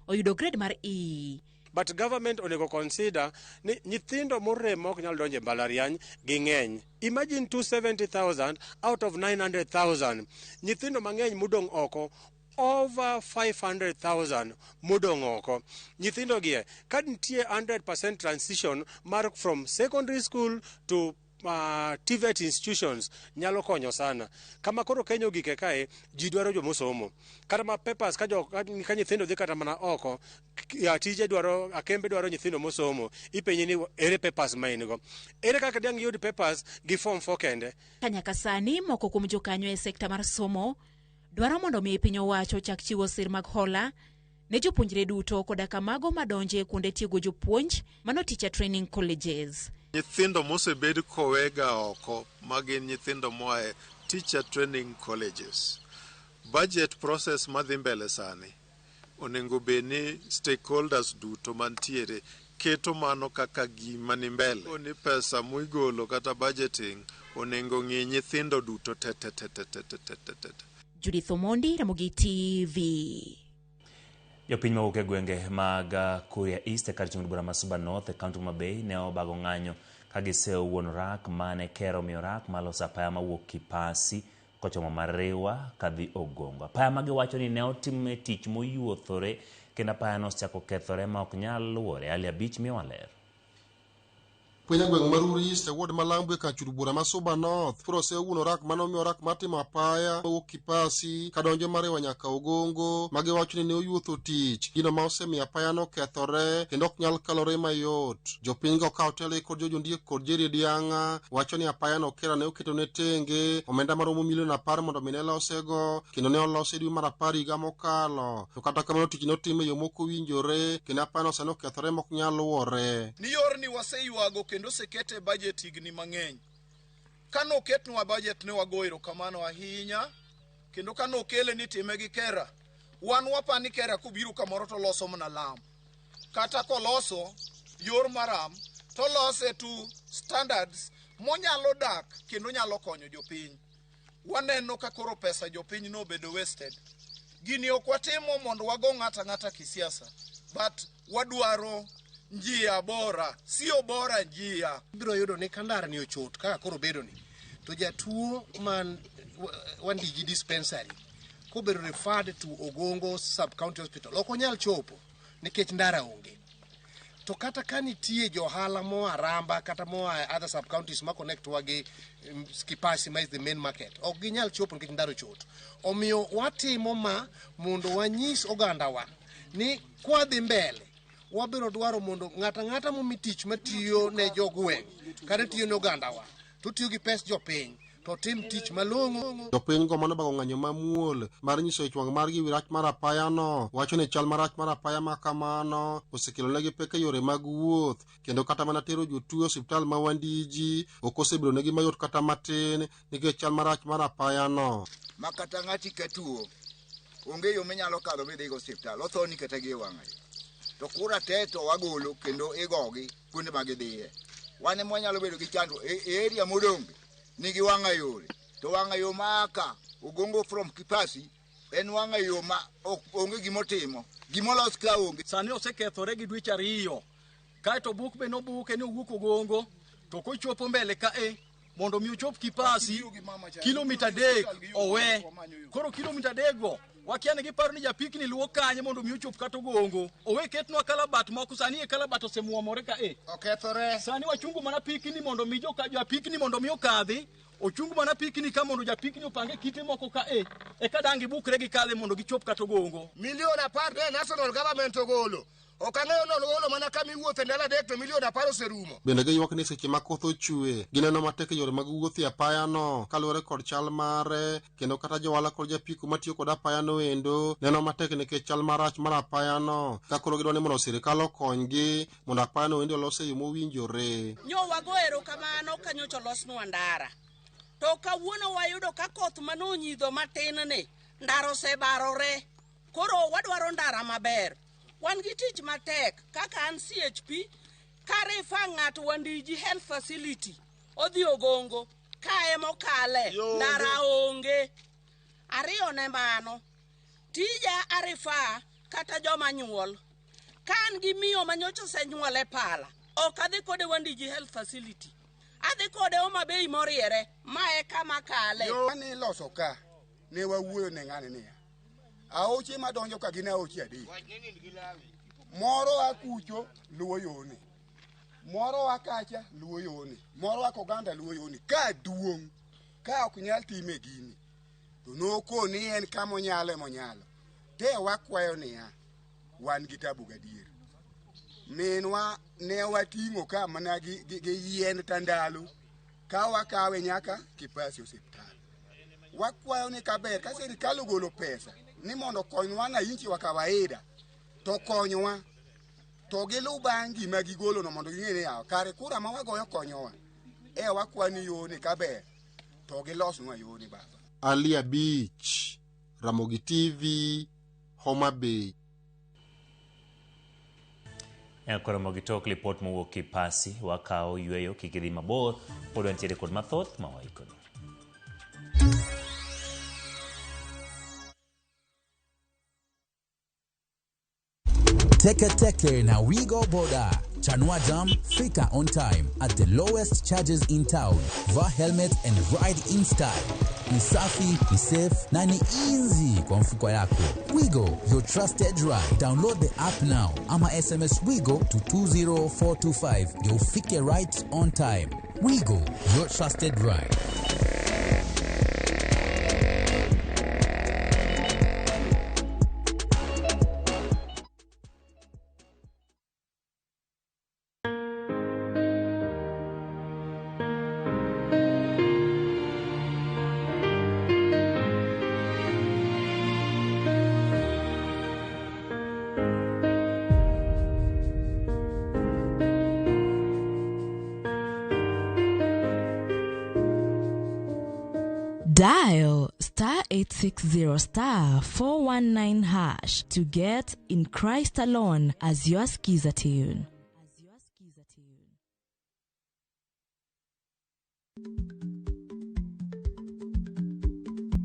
Speaker 13: oyudo grade mar E.
Speaker 17: But government onego consider ni nyithindo moremo ok nyal donje mbalariany gi ng'eny. Imagine 270,000 out of 900,000. Nyithindo mang'eny mudong oko over 500,000 mudong oko. Nyithindo gie ka nitie 100% transition mark from secondary school to TVET institutions nyalo konyo sana. Kama koro Kenya gike kae ji dwaro jomosomo. Kata ma papers ka nyithindo dhi kata mana oko ya tije dwaro akembe dwaro nyithindo mosomo ipenye ni ere papers ma in go. Ere kaka dang yud papers gi form 4 kende.
Speaker 13: Kanyaka sani moko kuom jokanyo e sekta mar somo dwaro mondo mi piny owacho chak chiwo sir mag hola ne jopuonjre duto koda kamago madonje kuonde tiego jopuonj mano teacher training colleges.
Speaker 18: Nyithindo mosebed kowega oko magin nyithindo moa teacher training colleges. Budget process madhi mbele sani onego beni stakeholders duto mantiere keto mano kaka gima ni mbele. Ni pesa muigolo kata budgeting onego ng'i nyithindo duto
Speaker 13: Judith Omondi, Ramogi TV.
Speaker 2: Jopiny mawuok e gwenge mag Kuria East e kar chung' bura ma Suba North e kaunti ma Bay ne obago ng'anyo ka giseo wuon rak mane kero miyo rak maloso apaya mawuok Kipasi kochomo Mariwa kadhi Ogongo. Apaya magiwacho ni ne otime tich moyuothore kendo apaya nosechako kethore ma ok nyal luore. Ali Abich miyowa ler.
Speaker 19: Pwenya gweng Maruri East ward malambwe ka churubura ma Suba North prose uno rak manomiyo rak matimo apaya mawuok Kipasi kadonjo Mariwa nyaka Ogongo magiwacho ni ne oyuotho tich gino ma osemiyo apaya no kethore kendo ok nyal kalore mayot. Jopiny go kawo telo kod jondiek kod Jerry Dianga wacho ni apaya no kera ne oketo ne tenge omenda maromo milion 10 mondo mine losego kendo ne olose dwe mar 10 higa mokalo. To kata kamano tich notime yo moko winjore kendo apaya no sani okethore ma ok nyal luore.
Speaker 26: Ni yor ni waseyuago kendo sekete budget igni mang'eny. Kano ketnwa budget ne wagoiro kamano ahinya kendo kano kele ni time gi kera. Wan wapani kera kubiro kamoro to loso mana lam. Kata koloso yor maram to lose to standards monyalo dak kendo nyalo konyo jopiny. Waneno ka koro pesa jopiny no bedo wasted. Gini ok watimo mondo wago ng'ata kisiasa, but wadwaro njia bora, sio bora njia.
Speaker 27: Biro yudo ni kandara ni ochot kaka koro bedo ni. To jatuo man wandigi dispensary ko bedo referred to Ogongo sub-county hospital. Ok onyal chopo nikech ndara onge. To kata kanitie johala mo Aramba kata mo other sub-counties ma connect wagi Kipasi ma is the main market. Ok ginyal chopo nikech ndara ochot. Omiyo watimo ma mondo wanyis oganda wa ni kwa dhi mbele wabiro dwaro mondo ng'ata momi tich matiyo ne jogweng' kata tiyo ne oganda wa to tiyo gi pes jopiny to tim tich malong'o.
Speaker 19: Jopiny go mano bago ng'anyo mamuol mar nyiso chwang' margi wi rach mar apaya no wacho ni chal marach mar apaya ma kamano osekelo negi pek e yore mag wuoth kendo kata mana tero jotuo osiptal ma Wandiji ok osebedo negi mayot kata matin nikech chal marach mar apaya no.
Speaker 28: Makata ng'ati katuo onge yo menyalo kadho midhi go osiptal otho ni kata gi wang'ayo. To kura teto wagolo kendo igogi kuonde magidhiye. Wane mwanyalo bedo gi chandu e area modonge nigi wang'a yore. To wang'a yo maka Ogongo from Kipasi en wang'a yo ma onge gimotimo. Gimolos ka onge.
Speaker 4: Sani osekethore gi dweche 2. Kaeto buk be nobuke ni owuok Ogongo to kochopo mbele ka mondo mi ochop Kipasi kilomita 3 owe. Koro kilomita 3 go wakia ne giparo ni japikni luwo kanye mondo mi ochop kata Ogongo. Owe ketnwa kalabat moko sani kalabat osemuomore ka
Speaker 27: okethore.
Speaker 4: Sani wachungu mana pikni mondo mi japikni mondo mi okadhi. Ochungu mana pikni ka mondo japikni opange kite moko ka eka dangi bukre gi kale mondo gichop kata Ogongo.
Speaker 27: Milion 10 ne national government ogolo. Okang'eyo nolo mana kama iwuothe ndalo 3 to milion 10 oserumo.
Speaker 19: Bende giywak ni seche ma koth ochue gineno matek yore mag wuoth apaya no kaluwore kod chal mare, kendo kata johala kod japiko matiyo kod apaya no endo neno matek nikech chal marach mar apaya no. Ka koro gidwani mondo sirikal okonygi mondo apaya no endo olos e yo mowinjore.
Speaker 10: Wago erokamano ka nyocha olosnwa ndara. To kawuono wayudo ka koth manonyidho matin ni ndara osebarore. Koro wadwaro ndara maber. Wan gi tich matek kaka an CHP karifa ng'ato Wandiji Health Facility odhi Ogongo ka mokale ndara onge. Ariyo ne mano tija arifa kata joma nyuol kan gi miyo manyocha osenyuole pala ok adhi kode Wandiji Health Facility, adhi kode Homa Bay moriere mae kama kale.
Speaker 27: Ni loso ka ne wawuoyo ne ng'ani niya aoche madonjo ka gina aoche adek. Moro akucho luwo yoni, moro akacha luwo yoni, moro akoganda luwo yoni. Ka duong' ka ok nyal time gini to noko ni en kama onyalo monyalo. Te wakwayo niya wan gi tabu gadier. Minwa ne wating'o ka mana gi yien tandalo ka wakawe nyaka Kipasi osiptal. Wakwayo ni kaber ka sirikal ogolo pesa ni mondo konywa na inchi wa kawaida to konywa to gilu bangi ma gigolo no mondo ging'e ni yaw kare kura ma wagoyo konyowa wakwani yoni kaber to gilosnwa yoni baba.
Speaker 19: Alia Beach, Ramogi TV, Homa Bay.
Speaker 2: Ramogi tok lipot mowuok Kipasi wakao yweyo kikidhi mabor pod wantiere kod mathoth mawaiko.
Speaker 20: Teke na Wigo Boda. Chanua Jam, fika on time at the lowest charges in town. Wear helmet and ride in style. Ni safi, ni safe, na ni easy kwa mfuko yako. Wigo, your trusted ride. Download the app now. Ama SMS Wigo to 20425. You'll fike right on time. Wigo, your trusted ride.
Speaker 21: Dial *860*419# to get In Christ Alone as your skiza tune.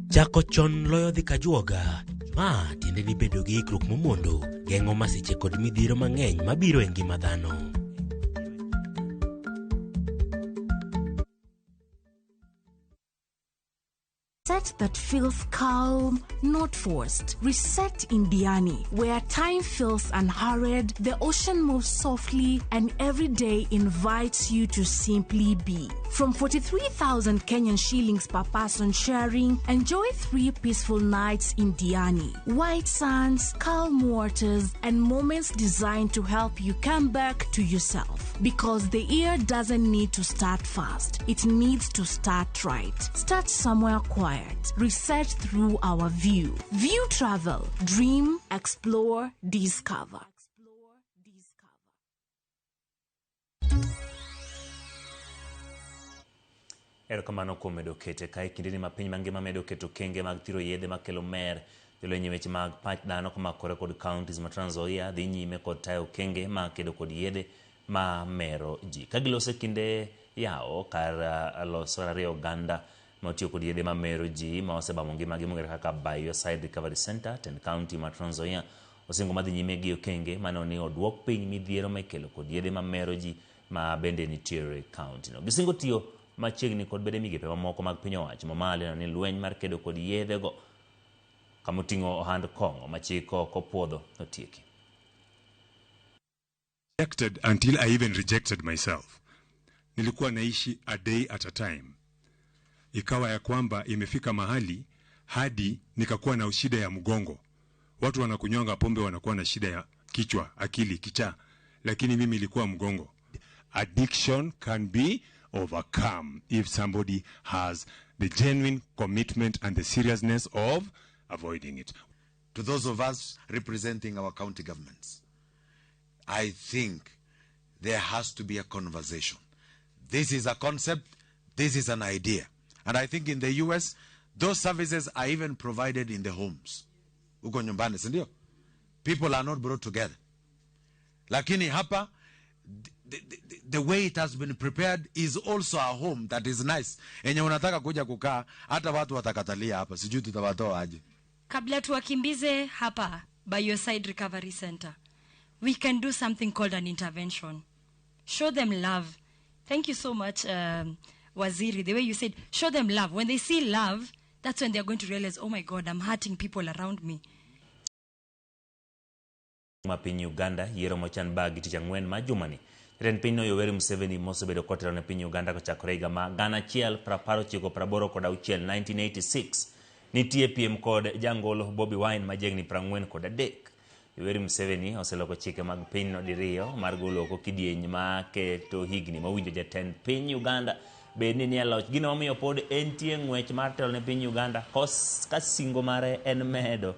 Speaker 22: Chako chon loyo dhi kajuoga. Ma tiende ni bedo gi ikruok momondo geng'o masiche kod midhiero mang'eny mabiro e ngima dhano.
Speaker 21: Reset that feels calm, not forced. Reset Indiani, where time feels unhurried, the ocean moves softly, and every day invites you to simply be. From 43,000 Kenyan shillings per person sharing, enjoy 3 peaceful nights in Diani. White sands, calm waters, and moments designed to help you come back to yourself. Because the year doesn't need to start fast, it needs to start right. Start somewhere quiet. Reset through our view. View travel. Dream, explore, discover.
Speaker 2: Erokamano kuom medo kete kae kindeni ma piny mangima medo keto kenge mag thiro yedhe makelo mer. Jolwenye weche mag pach dhano komakore kod counties ma Trans Nzoia dhi nyime kod tayo kenge ma kedo kod yedhe ma mero ji. Kagilose kinde yao kar loso ariyo ganda matiyo kod yedhe mamero ji ma osebamo ngimagi mong'ere kaka Bioside Recovery Center Ten County ma Trans Nzoia osingo madhi nyime gi okenge mano ni odwok piny midhiero ma ikelo kod yedhe mamero ji ma bende nitiere county no. Gisingo tiyo machiegni kod bede migepe mamoko mag piny owacho mamalo ni lweny mar kedo kod yedhe go kamoting'o ohand kong'o machiko kopuodho otieki.
Speaker 1: Rejected until I even rejected myself. Nilikuwa naishi a day at a time. Ikawa ya kwamba imefika mahali hadi nikakuwa na shida ya mgongo. Watu wanakunyonga pombe wanakuwa na shida ya kichwa, akili, kichaa. Lakini mimi ilikuwa mgongo. Addiction can be overcome if somebody has the genuine commitment and the seriousness of avoiding it.
Speaker 3: To those of us representing our county governments, I think there has to be a conversation. This is a concept, this is an idea. And I think in the US, those services are even provided in the homes. Uko nyumbani, si ndio? People are not brought together. Lakini hapa, the way it has been prepared is also a home that is nice. Enye unataka kuja kukaa, hata watu watakatalia hapa. Sijui tutawatoa aje.
Speaker 5: Kabla tuwakimbize hapa, Bioside Recovery Center, we can do something called an intervention. Show them love. Thank you so much, Waziri, the way you said, show them love. When they see love, that's when they're going to realize, oh my God, I'm hurting people around me.
Speaker 2: Mapiny Uganda yiero mochan bagi tich ang'wen ma jumani. Jatend pinyno Yoweri Museveni mosebedo kotelo ne piny Uganda kochakore higa ma 1986 nitie piem kod jangolo Bobi Wine majegni 43. Yoweri Museveni oseloko chike mag pinyno diriyo mar golo oko kidieny ma keto higni mawinjo jatend piny Uganda bedni ni aloch. Gino momiyo pod entie ng'wech mar telo ne piny Uganda ka singo mare en medo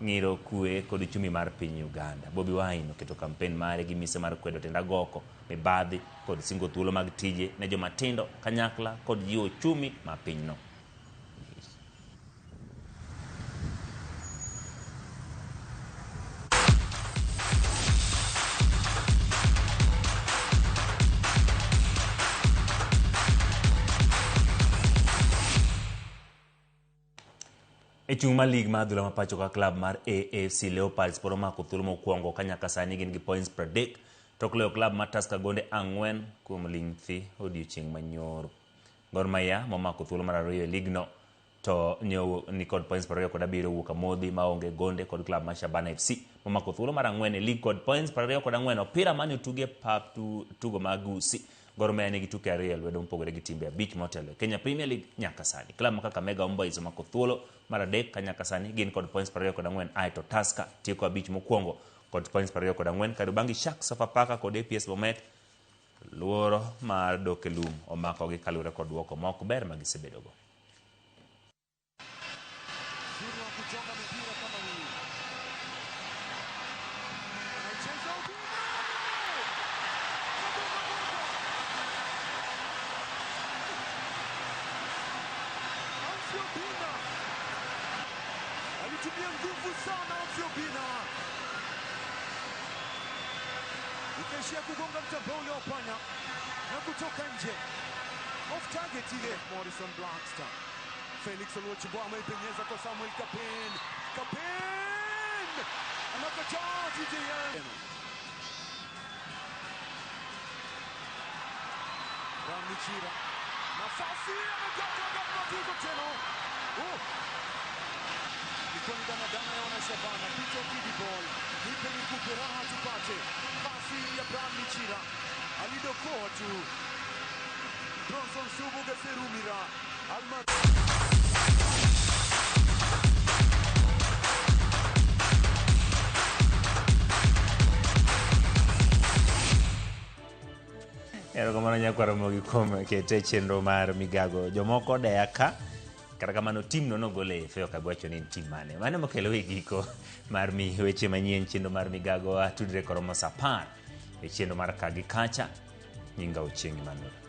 Speaker 2: ng'iro kwe kod chumi mar piny Uganda. Bobi Wine oketo kampen mare gi mise mar kwedo tenda goko, mibadhi kod singo thuolo mag tije ne jomatindo kanyakla kod jiwo chumi ma pinyno. Echuma league ma adhula mapacho ka club mar AFC Leopards poro mako thuolo mokwongo kanyaka sani gin gi points 30 tok loyo club mar Tusker gonde 4 kuom lingthi odiochieng' manyoro. Gor Mahia momako thuolo mar ariyo league no to ni kod points 27 wuok amodhi maonge gonde kod club mar Shabana FC momako thuolo mar 4 league kod points 24. Opira mane otuge pap tugo magusi. Gor Mahia nigi tuke ariyo lwedo mpogore gi timbe 5 motelo Kenya Premier League nyaka sani. Club ma Kakamega Homeboyz omako thuolo mar 3 kanyaka sani gin kod points 24 aeto Tusker tieko 5 mokwongo kod points 24. Kariobangi Sharks, Sofapaka kod APS Bomet luoro mar dok e lum omako gi kalure kod duoko ma ok ber ma gisebedogo.
Speaker 7: Alitumia nguvu sana Ofiobina, ikaishia kugonga mtambao uliopanya na kutoka nje. Off target ile. Morrison Blackstar, Felix Oluochibwa ameipenyeza kwa Samuel Kapen. Kapen anakataa TJN. Ramichira, nafasi anakata kwa tena. Ilikuwa ni danadana ya wanashabana. Picha kidi ball. Nipe nikupe raha tupate. Pasi ya Brian Michira. Alidokoa tu. Bronson Subu Gaserumira.
Speaker 2: Erokamano nyakwaro mogi kuom kete chenro mar migago. Jomoko deka kata kamano timno nogole feo kagwacho ni tim mane. Mane mokelo e giko mar mi weche manyien chenro mar migago atudre koromo sa 10 e chenro mar Kagi Kacha. Nyinga Ochieng' Emmanuel.